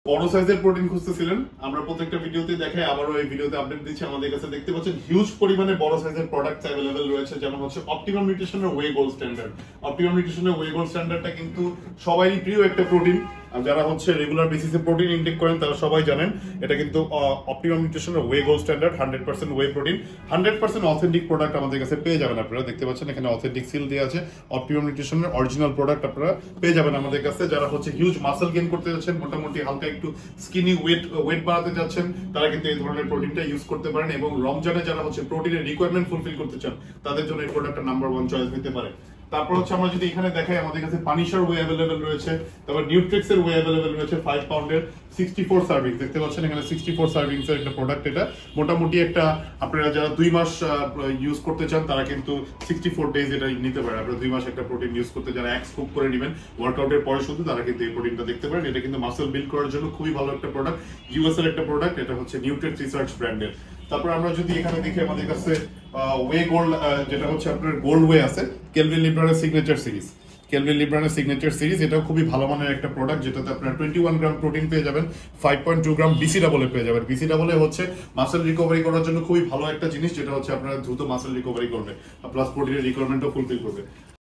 বড় সাইজের প্রোটিন খুঁজতেছিলেন, আমরা প্রত্যেকটা ভিডিওতে দেখাই, আবারও এই ভিডিওতে আপডেট দিচ্ছি। আমাদের কাছে দেখতে পাচ্ছেন হিউজ পরিমাণে বড় সাইজের প্রোডাক্ট অ্যাভেলেবেল রয়েছে, যেমন হচ্ছে অপটিমাম নিউট্রিশনের ওয়ে গোল্ড স্ট্যান্ডার্ড। অপটিমাম নিউট্রিশনের ওয়ে গোল্ড স্ট্যান্ডার্ডটা কিন্তু সবারই প্রিয় একটা প্রোটিন। যারা হচ্ছে রেগুলার বেসিসে প্রোটিন ইনটেক করেন তারা সবাই জানেন এটা কিন্তু অপটিমাম নিউট্রিশনের whey gold standard 100% whey protein, 100% authentic product আমাদের কাছে পেয়ে যাবেন। আপনারা দেখতে পাচ্ছেন এখানে অথেন্টিক সিল দেওয়া আছে। অপটিমাম নিউট্রিশনের অরিজিনাল প্রোডাক্ট আপনারা পেয়ে যাবেন আমাদের কাছে। যারা হচ্ছে হিউজ মাসল গেইন করতে যাচ্ছেন, মোটামুটি হালকা একটু স্কিনি ওয়েট বাড়াতে যাচ্ছেন, তারা কিন্তু এই ধরনের প্রোটিনটা ইউজ করতে পারেন। এবং রমজানে যারা হচ্ছে প্রোটিনের রিকোয়ারমেন্ট ফুলফিল করতে চান তাদের জন্য এই প্রোডাক্টটা নাম্বার 1 চয়েস হতে পারে। তারপর হচ্ছে আমরা যদি এখানে দেখাই, আমাদের কাছে পানিশার ওয়ে অ্যাভেলেবেল রয়েছে, তারপর নিউট্রিক্স এর ওয়ে অ্যাভেলেবেল রয়েছে 5 পাউন্ডের 64 সার্ভিং। দেখতে পাচ্ছেন এখানে 64 সার্ভিংস এর একটা প্রোডাক্ট। এটা মোটামুটি একটা আপনারা যারা 2 মাস ইউজ করতে চান তারা কিন্তু 64 ডেজ এটা নিতে পারেন। আপনারা 2 মাস একটা প্রোটিন ইউজ করতে, যারা এক স্কুপ করে নেবেন ওয়ার্কআউটের পরে শুধু, তারা কিন্তু এই প্রোটিনটা দেখতে পারেন। এটা কিন্তু মাসল বিল্ড করার জন্য খুবই ভালো একটা প্রোডাক্ট, ইউএস এর একটা প্রোডাক্ট। এটা হচ্ছে নিউট্রিক্স রিসার্চ ব্র্যান্ডের। তারপর আমরা যদি এখানে দেখি, আমাদের কাছে ওয়ে গোল্ড, যেটা হচ্ছে আপনার গোল্ড ওয়ে আছে, কেলভিন লিব্রানের সিগনেচার সিরিজ। কেলভিন লিব্রানের সিগনেচার সিরিজ এটাও খুবই ভালো মানের একটা প্রোডাক্ট, যেটাতে আপনার 21 গ্রাম প্রোটিন পেয়ে যাবেন, 5.2 গ্রাম বিসি ডাবলে পেয়ে যাবেন। বিসি ডাবলে হচ্ছে মাসেল রিকভারি করার জন্য খুবই ভালো একটা জিনিস, যেটা হচ্ছে আপনারা দ্রুত মাসেল রিকভারি করবে, প্লাস প্রোটিনের রিকোয়ারমেন্টও ফুলফিল করবে।